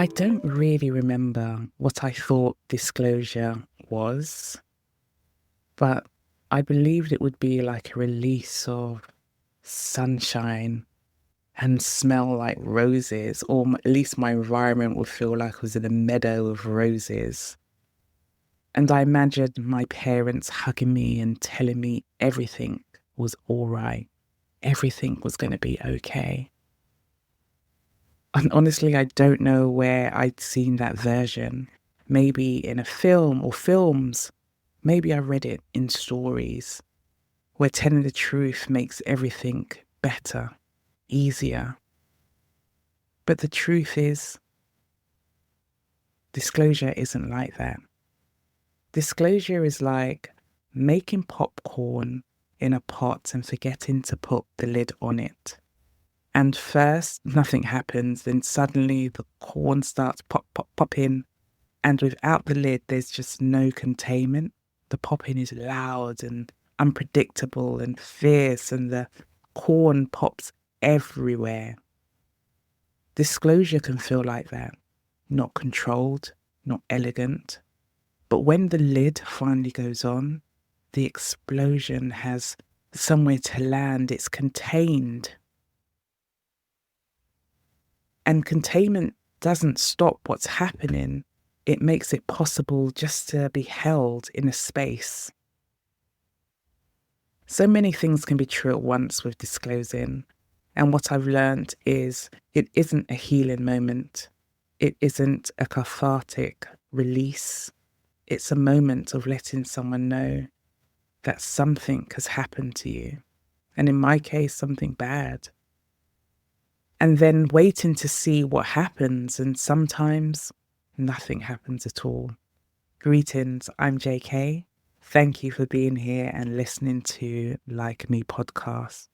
I don't really remember what I thought disclosure was, but I believed it would be like a release of sunshine and smell like roses, or at least my environment would feel like I was in a meadow of roses. And I imagined my parents hugging me and telling me everything was all right, everything was going to be okay. And honestly, I don't know where I'd seen that version. Maybe in a film or films. Maybe I read it in stories where telling the truth makes everything better, easier. But the truth is, disclosure isn't like that. Disclosure is like making popcorn in a pot and forgetting to put the lid on it. And first, nothing happens. Then suddenly the corn starts popping. And without the lid, there's just no containment. The popping is loud and unpredictable and fierce, and the corn pops everywhere. Disclosure can feel like that. Not controlled, not elegant. But when the lid finally goes on, the explosion has somewhere to land. It's contained. And containment doesn't stop what's happening. It makes it possible just to be held in a space. So many things can be true at once with disclosing. And what I've learned is it isn't a healing moment. It isn't a cathartic release. It's a moment of letting someone know that something has happened to you. And in my case, something bad. And then waiting to see what happens. And sometimes nothing happens at all. Greetings, I'm JK. Thank you for being here and listening to Like Me podcast.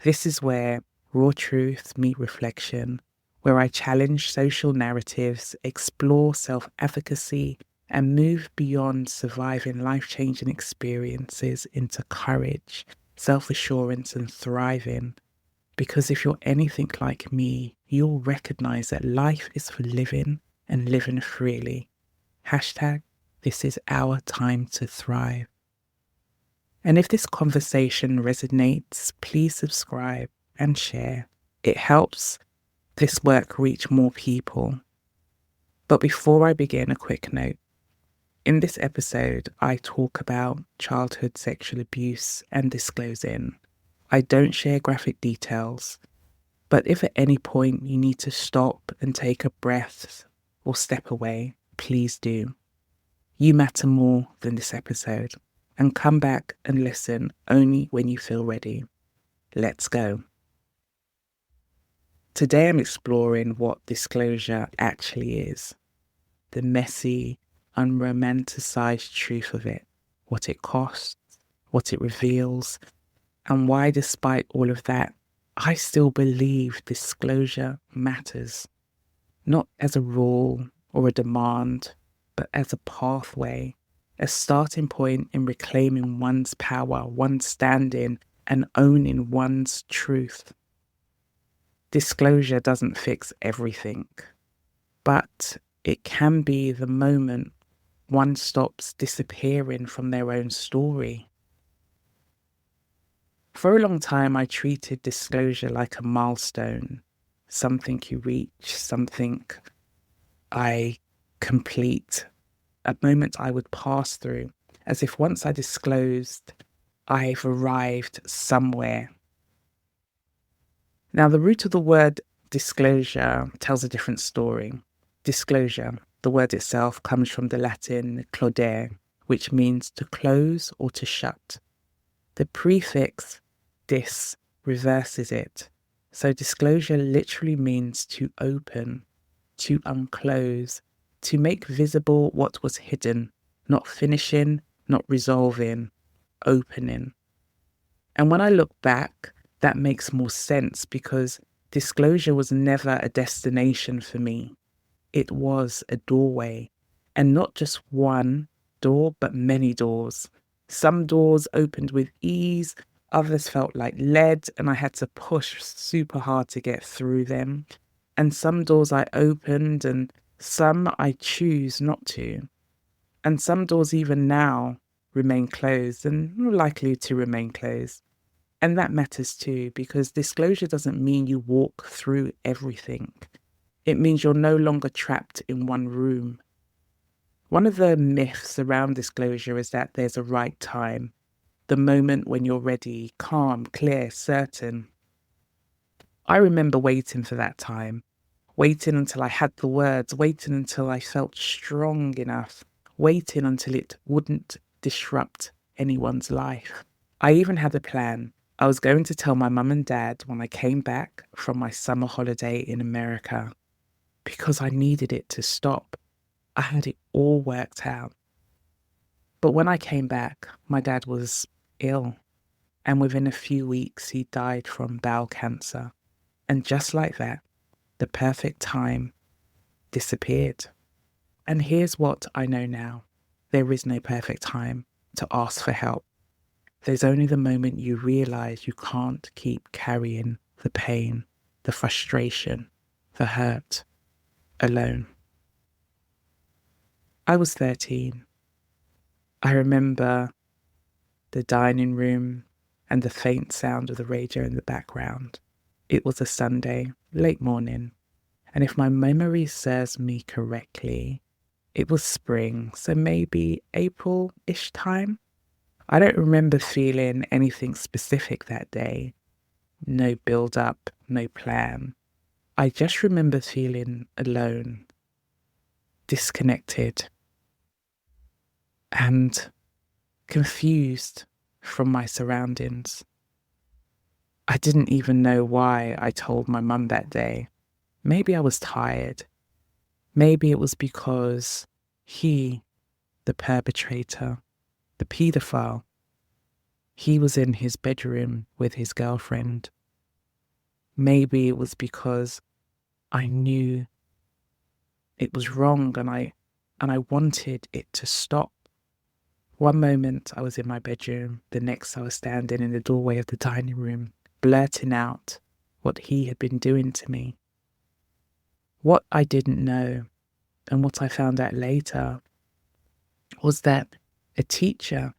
This is where raw truths meet reflection, where I challenge social narratives, explore self-efficacy, and move beyond surviving life-changing experiences into courage, self-assurance, and thriving. Because if you're anything like me, you'll recognize that life is for living and living freely. Hashtag, this is our time to thrive. And if this conversation resonates, please subscribe and share. It helps this work reach more people. But before I begin, a quick note. In this episode, I talk about childhood sexual abuse and disclosing. I don't share graphic details, but if at any point you need to stop and take a breath or step away, please do. You matter more than this episode, and come back and listen only when you feel ready. Let's go. Today I'm exploring what disclosure actually is, the messy, unromanticized truth of it, what it costs, what it reveals, and why, despite all of that, I still believe disclosure matters, not as a rule or a demand, but as a pathway, a starting point in reclaiming one's power, one's standing, and owning one's truth. Disclosure doesn't fix everything, but it can be the moment one stops disappearing from their own story. For a long time, I treated disclosure like a milestone, something you reach, something I complete, a moment I would pass through, as if once I disclosed, I've arrived somewhere. Now, the root of the word disclosure tells a different story. Disclosure, the word itself, comes from the Latin claudere, which means to close or to shut. The prefix dis reverses it. So disclosure literally means to open, to unclose, to make visible what was hidden, not finishing, not resolving, opening. And when I look back, that makes more sense because disclosure was never a destination for me. It was a doorway, and not just one door, but many doors. Some doors opened with ease, others felt like lead, and I had to push super hard to get through them. And some doors I opened and Some I choose not to. And some doors even now remain closed and likely to remain closed. And that matters too, because disclosure doesn't mean you walk through everything. It means you're no longer trapped in one room. One of the myths around disclosure is that there's a right time, the moment when you're ready, calm, clear, certain. I remember waiting for that time, waiting until I had the words, waiting until I felt strong enough, waiting until it wouldn't disrupt anyone's life. I even had a plan. I was going to tell my mum and dad when I came back from my summer holiday in America because I needed it to stop. I had it all worked out. But when I came back, my dad was ill, and within a few weeks, he died from bowel cancer. And just like that, the perfect time disappeared. And here's what I know now. There is no perfect time to ask for help. There's only the moment you realize you can't keep carrying the pain, the frustration, the hurt alone. I was 13. I remember the dining room and the faint sound of the radio in the background. It was a Sunday, late morning, and if my memory serves me correctly, it was spring, so maybe April-ish time. I don't remember feeling anything specific that day. No build-up, no plan. I just remember feeling alone, disconnected, and confused from my surroundings. I didn't even know why I told my mum that day. Maybe I was tired. Maybe it was because he, the perpetrator, the paedophile, he was in his bedroom with his girlfriend. Maybe it was because I knew it was wrong and I wanted it to stop. One moment I was in my bedroom, the next I was standing in the doorway of the dining room, blurting out what he had been doing to me. What I didn't know, and what I found out later, was that a teacher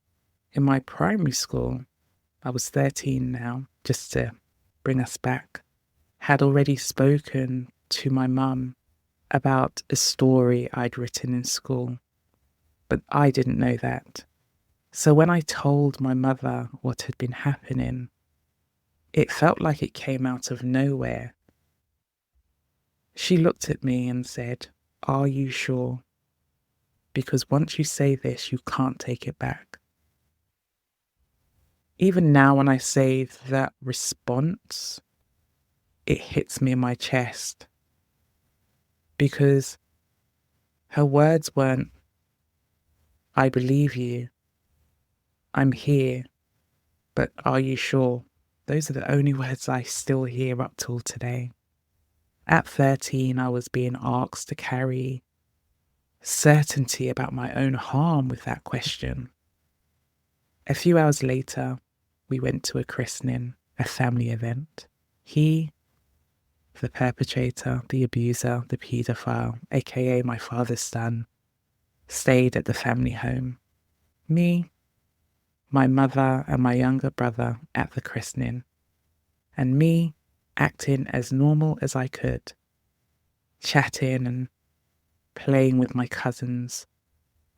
in my primary school, I was 13 now, just to bring us back, had already spoken to my mum about a story I'd written in school. But I didn't know that. So when I told my mother what had been happening, it felt like it came out of nowhere. She looked at me and said, "Are you sure? Because once you say this, you can't take it back." Even now when I say that response, it hits me in my chest. Because her words weren't, "I believe you, I'm here, but are you sure?" Those are the only words I still hear up till today. At 13, I was being asked to carry certainty about my own harm with that question. A few hours later, we went to a christening, a family event. He, the perpetrator, the abuser, the paedophile, aka my father's son, stayed at the family home. Me, my mother and my younger brother at the christening, and me acting as normal as I could, chatting and playing with my cousins,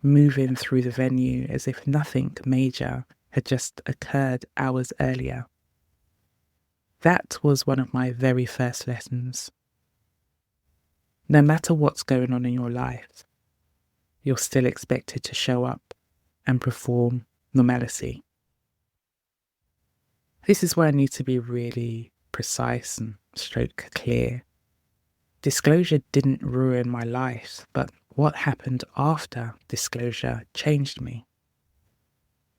moving through the venue as if nothing major had just occurred hours earlier. That was one of my very first lessons. No matter what's going on in your life, you're still expected to show up and perform normalcy. This is where I need to be really precise and stroke clear. Disclosure didn't ruin my life, but what happened after disclosure changed me.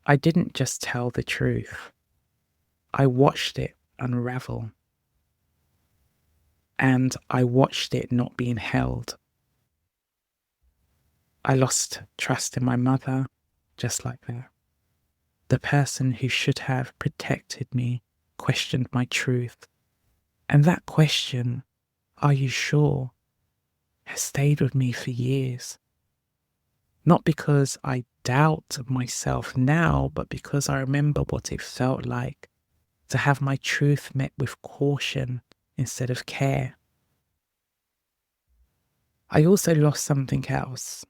I didn't just tell the truth. I watched it unravel. And I watched it not being held. I lost trust in my mother, just like that. The person who should have protected me questioned my truth. And that question, "Are you sure?" has stayed with me for years. Not because I doubt myself now, but because I remember what it felt like to have my truth met with caution instead of care. I also lost something else.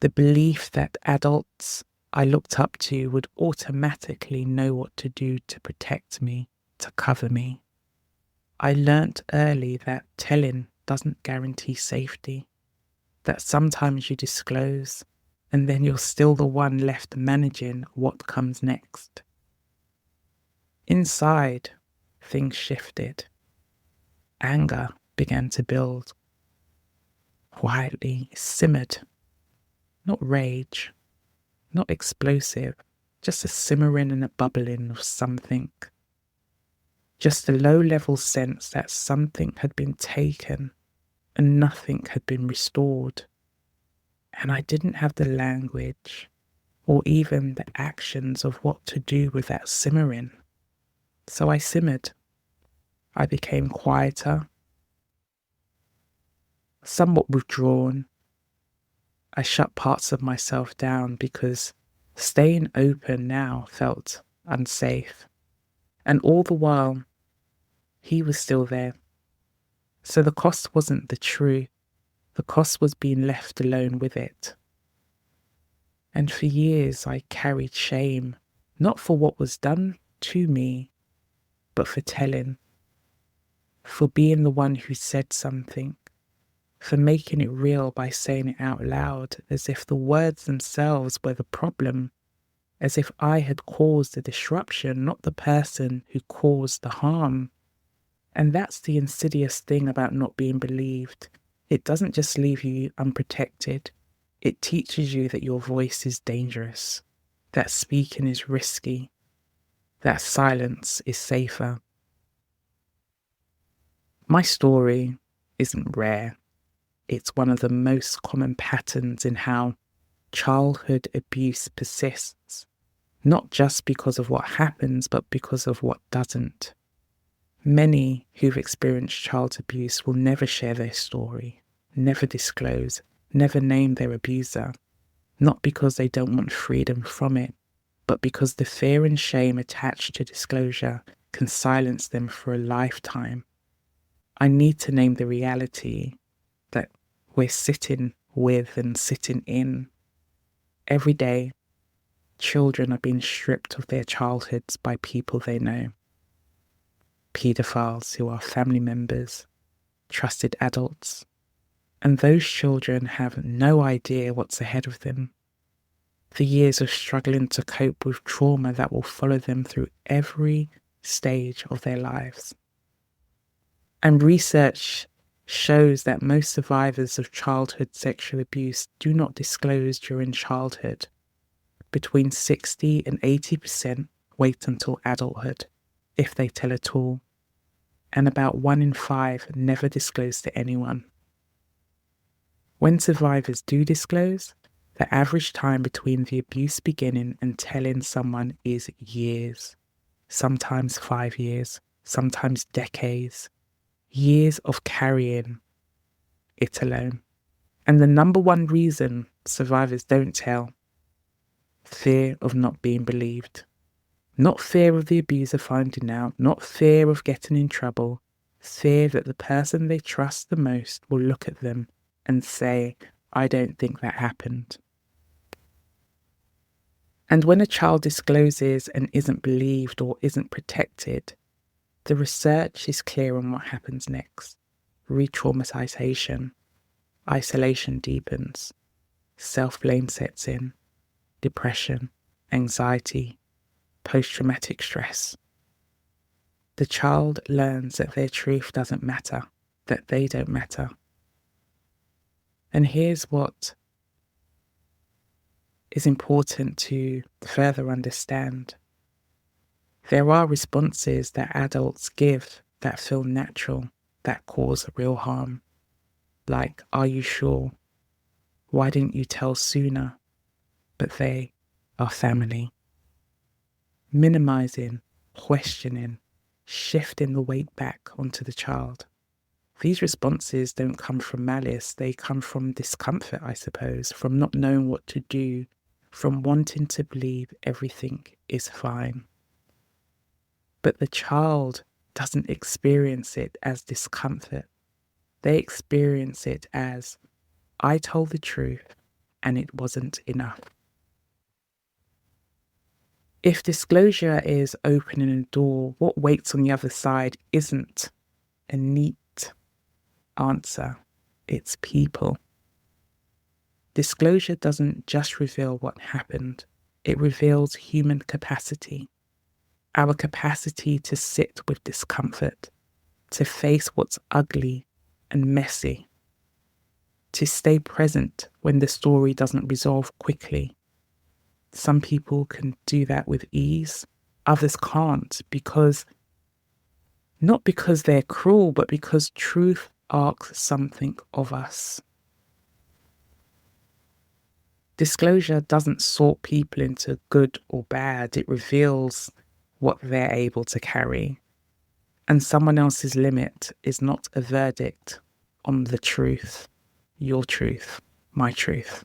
The belief that adults I looked up to would automatically know what to do to protect me, to cover me. I learnt early that telling doesn't guarantee safety, that sometimes you disclose and then you're still the one left managing what comes next. Inside, things shifted. Anger began to build. Quietly simmered. Not rage, not explosive, just a simmering and a bubbling of something. Just a low-level sense that something had been taken and nothing had been restored. And I didn't have the language or even the actions of what to do with that simmering. So I simmered. I became quieter, somewhat withdrawn. I shut parts of myself down because staying open now felt unsafe. And all the while, he was still there. So the cost wasn't the truth. The cost was being left alone with it. And for years I carried shame, not for what was done to me, but for telling, for being the one who said something, for making it real by saying it out loud, as if the words themselves were the problem, as if I had caused the disruption, not the person who caused the harm. And that's the insidious thing about not being believed. It doesn't just leave you unprotected. It teaches you that your voice is dangerous, that speaking is risky, that silence is safer. My story isn't rare. It's one of the most common patterns in how childhood abuse persists, not just because of what happens, but because of what doesn't. Many who've experienced child abuse will never share their story, never disclose, never name their abuser, not because they don't want freedom from it, but because the fear and shame attached to disclosure can silence them for a lifetime. I need to name the reality that we're sitting with and sitting in. Every day, children are being stripped of their childhoods by people they know. Paedophiles who are family members, trusted adults, and those children have no idea what's ahead of them. The years of struggling to cope with trauma that will follow them through every stage of their lives. And research shows that most survivors of childhood sexual abuse do not disclose during childhood. Between 60 and 80% wait until adulthood, if they tell at all, and about 1 in 5 never disclose to anyone. When survivors do disclose, the average time between the abuse beginning and telling someone is years, sometimes 5 years, sometimes decades, years of carrying it alone. And the number one reason survivors don't tell: fear of not being believed. Not fear of the abuser finding out, not fear of getting in trouble, fear that the person they trust the most will look at them and say, "I don't think that happened." And when a child discloses and isn't believed or isn't protected, the research is clear on what happens next. Re-traumatization, isolation deepens, self-blame sets in, depression, anxiety, post-traumatic stress. The child learns that their truth doesn't matter, that they don't matter. And here's what is important to further understand. There are responses that adults give that feel natural, that cause real harm. Like, "Are you sure? Why didn't you tell sooner?" But they are family. Minimizing, questioning, shifting the weight back onto the child. these responses don't come from malice. They come from discomfort, I suppose, from not knowing what to do, from wanting to believe everything is fine. But the child doesn't experience it as discomfort. They experience it as, I told the truth and it wasn't enough. If disclosure is opening a door, what waits on the other side isn't a neat answer, it's people. Disclosure doesn't just reveal what happened, it reveals human capacity. Our capacity to sit with discomfort, to face what's ugly and messy, to stay present when the story doesn't resolve quickly. Some people can do that with ease, others can't, not because they're cruel, but because truth asks something of us. Disclosure doesn't sort people into good or bad, it reveals what they're able to carry. And someone else's limit is not a verdict on the truth, your truth, my truth.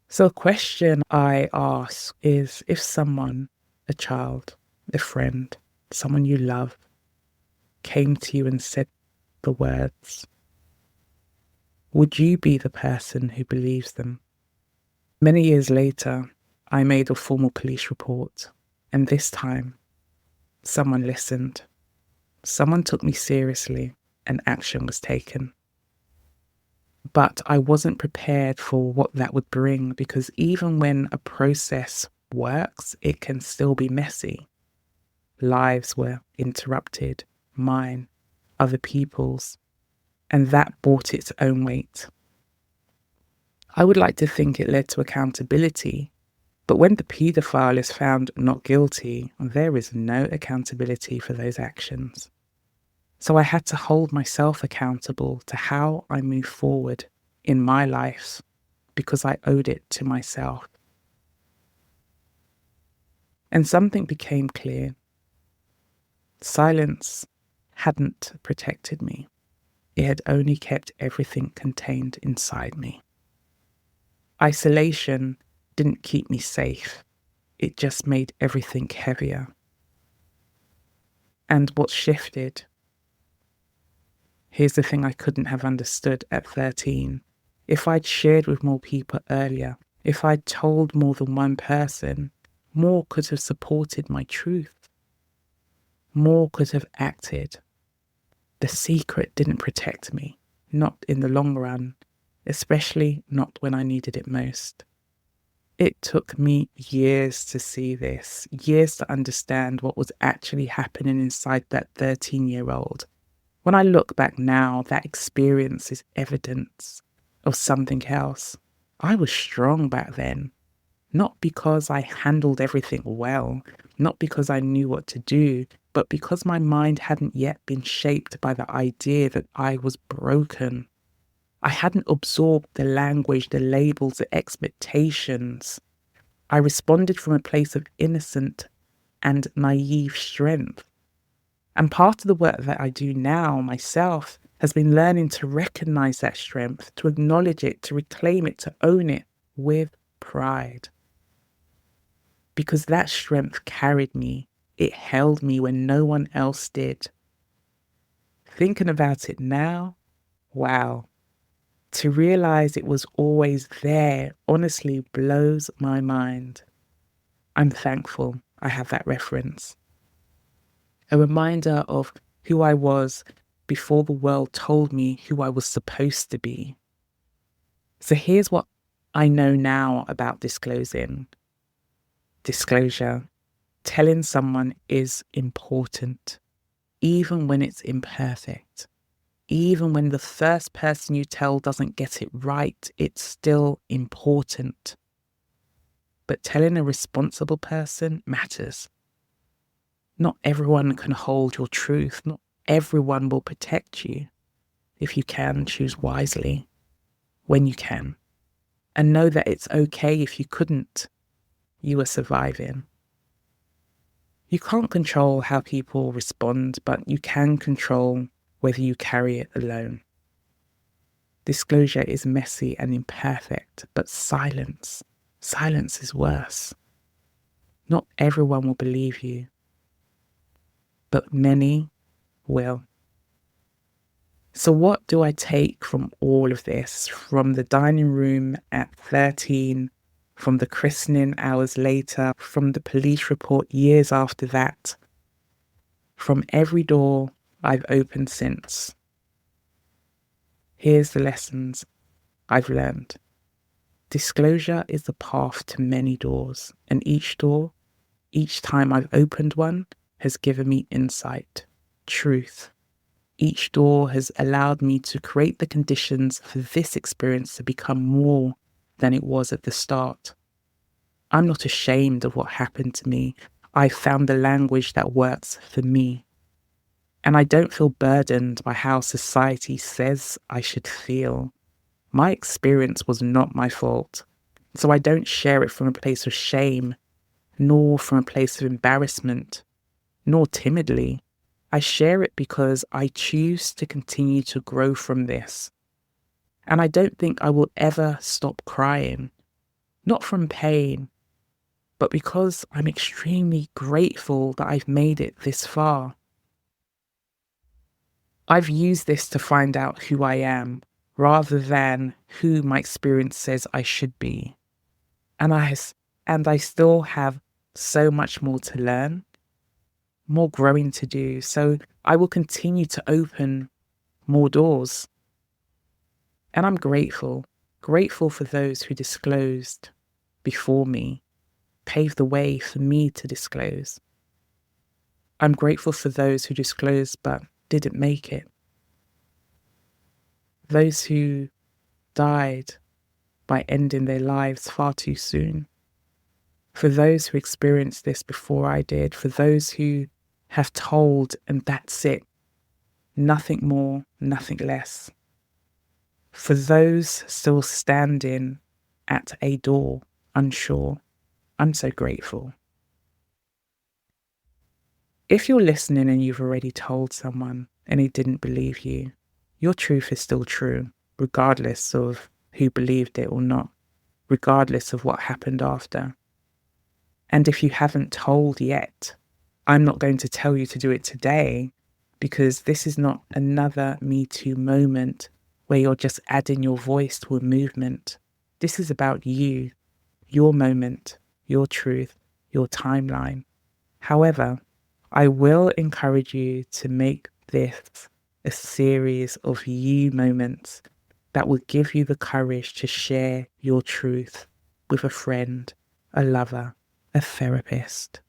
So a question I ask is, if someone, a child, a friend, someone you love, came to you and said the words, would you be the person who believes them? Many years later, I made a formal police report, and this time, someone listened. Someone took me seriously, and action was taken. But I wasn't prepared for what that would bring, because even when a process works, it can still be messy. Lives were interrupted, mine, other people's, and that brought its own weight. I would like to think it led to accountability, but when the paedophile is found not guilty, there is no accountability for those actions. So I had to hold myself accountable to how I move forward in my life because I owed it to myself. And something became clear. Silence hadn't protected me. It had only kept everything contained inside me. Isolation didn't keep me safe. It just made everything heavier. And what shifted? Here's the thing I couldn't have understood at 13. If I'd shared with more people earlier, if I'd told more than one person, more could have supported my truth. More could have acted. The secret didn't protect me, not in the long run, especially not when I needed it most. It took me years to see this, years to understand what was actually happening inside that 13-year-old. When I look back now, that experience is evidence of something else. I was strong back then, not because I handled everything well, not because I knew what to do, but because my mind hadn't yet been shaped by the idea that I was broken. I hadn't absorbed the language, the labels, the expectations. I responded from a place of innocent and naive strength. And part of the work that I do now myself has been learning to recognize that strength, to acknowledge it, to reclaim it, to own it with pride. Because that strength carried me. It held me when no one else did. Thinking about it now, wow. To realize it was always there honestly blows my mind. I'm thankful I have that reference. A reminder of who I was before the world told me who I was supposed to be. So here's what I know now about disclosing. Disclosure. Telling someone is important, even when it's imperfect. Even when the first person you tell doesn't get it right, it's still important. But telling a responsible person matters. Not everyone can hold your truth. Not everyone will protect you. If you can, choose wisely when you can. And know that it's okay if you couldn't. You are surviving. You can't control how people respond, but you can control whether you carry it alone. Disclosure is messy and imperfect, but silence is worse. Not everyone will believe you, but many will. So what do I take from all of this? From the dining room at 13, from the christening hours later, from the police report years after that, from every door I've opened since. Here's the lessons I've learned. Disclosure is the path to many doors, and each door, each time I've opened one, has given me insight, truth. Each door has allowed me to create the conditions for this experience to become more than it was at the start. I'm not ashamed of what happened to me. I found the language that works for me. And I don't feel burdened by how society says I should feel. My experience was not my fault. So I don't share it from a place of shame, nor from a place of embarrassment, nor timidly. I share it because I choose to continue to grow from this. And I don't think I will ever stop crying, not from pain, but because I'm extremely grateful that I've made it this far. I've used this to find out who I am, rather than who my experience says I should be. And I still have so much more to learn, more growing to do. So I will continue to open more doors. And I'm grateful for those who disclosed before me, paved the way for me to disclose. I'm grateful for those who disclosed but didn't make it. Those who died by ending their lives far too soon. For those who experienced this before I did, for those who have told and that's it, nothing more, nothing less. For those still standing at a door, unsure, I'm so grateful. If you're listening and you've already told someone and he didn't believe you, your truth is still true, regardless of who believed it or not, regardless of what happened after. And if you haven't told yet, I'm not going to tell you to do it today, because this is not another Me Too moment where you're just adding your voice to a movement. This is about you, your moment, your truth, your timeline. However, I will encourage you to make this a series of you moments that will give you the courage to share your truth with a friend, a lover, a therapist,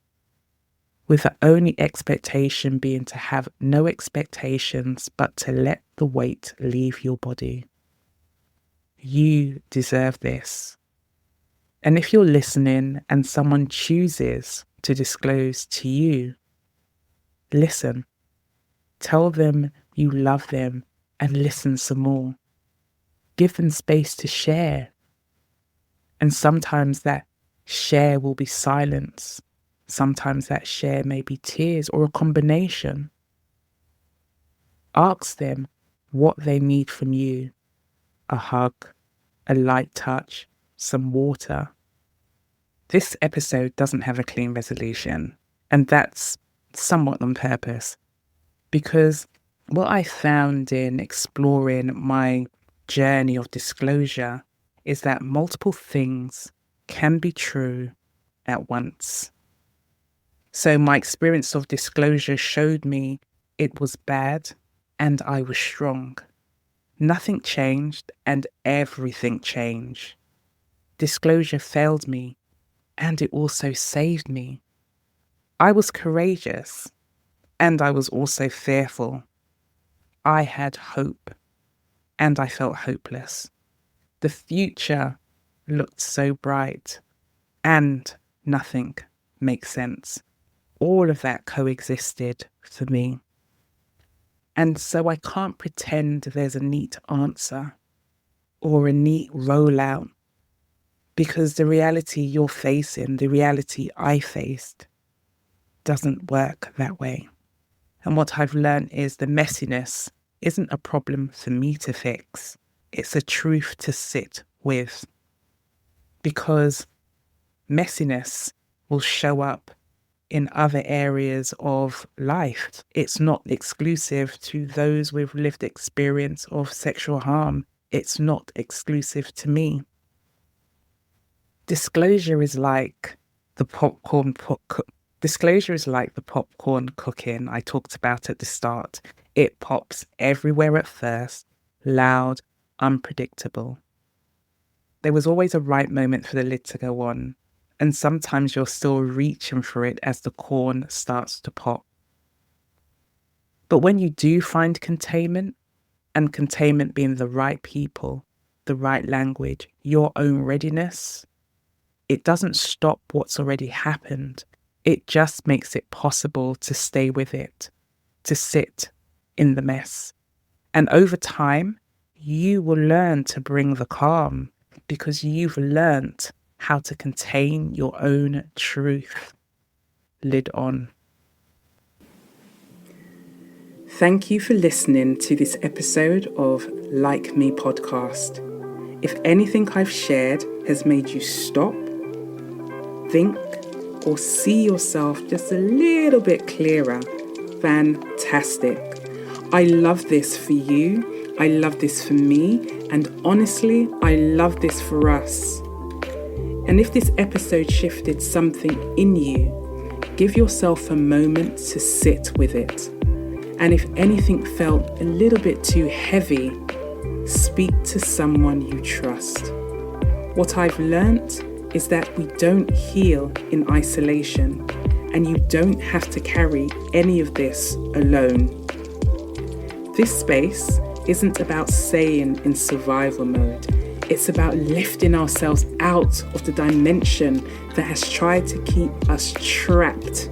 with the only expectation being to have no expectations but to let the weight leave your body. You deserve this. And if you're listening and someone chooses to disclose to you, listen. Tell them you love them and listen some more. Give them space to share. And sometimes that share will be silence. Sometimes that share may be tears or a combination. Ask them what they need from you. A hug, a light touch, some water. This episode doesn't have a clean resolution, and that's somewhat on purpose, because what I found in exploring my journey of disclosure is that multiple things can be true at once. So my experience of disclosure showed me it was bad and I was strong. Nothing changed and everything changed. Disclosure failed me and it also saved me. I was courageous and I was also fearful. I had hope and I felt hopeless. The future looked so bright and nothing makes sense. All of that coexisted for me. And so I can't pretend there's a neat answer or a neat rollout, because the reality you're facing, the reality I faced, doesn't work that way. And what I've learned is the messiness isn't a problem for me to fix. It's a truth to sit with. Because messiness will show up in other areas of life. It's not exclusive to those with lived experience of sexual harm. It's not exclusive to me. Disclosure is like the popcorn cooking I talked about at the start. It pops everywhere at first, loud, unpredictable. There was always a right moment for the lid to go on, and sometimes you're still reaching for it as the corn starts to pop. But when you do find containment, and containment being the right people, the right language, your own readiness, it doesn't stop what's already happened. It just makes it possible to stay with it, to sit in the mess. And over time, you will learn to bring the calm because you've learnt how to contain your own truth. Lid on. Thank you for listening to this episode of Like Me podcast. If anything I've shared has made you stop, think, or see yourself just a little bit clearer, fantastic. I love this for you. I love this for me. And honestly, I love this for us. And if this episode shifted something in you, give yourself a moment to sit with it. And if anything felt a little bit too heavy, speak to someone you trust. What I've learnt is that we don't heal in isolation, and you don't have to carry any of this alone. This space isn't about staying in survival mode. It's about lifting ourselves out of the dimension that has tried to keep us trapped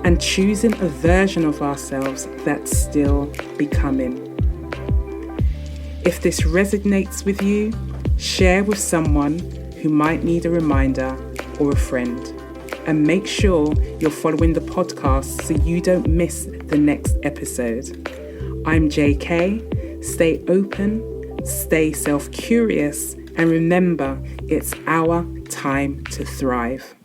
and choosing a version of ourselves that's still becoming. If this resonates with you, share with someone who might need a reminder or a friend. And make sure you're following the podcast so you don't miss the next episode. I'm JK. Stay open, stay self-curious, and remember, it's our time to thrive.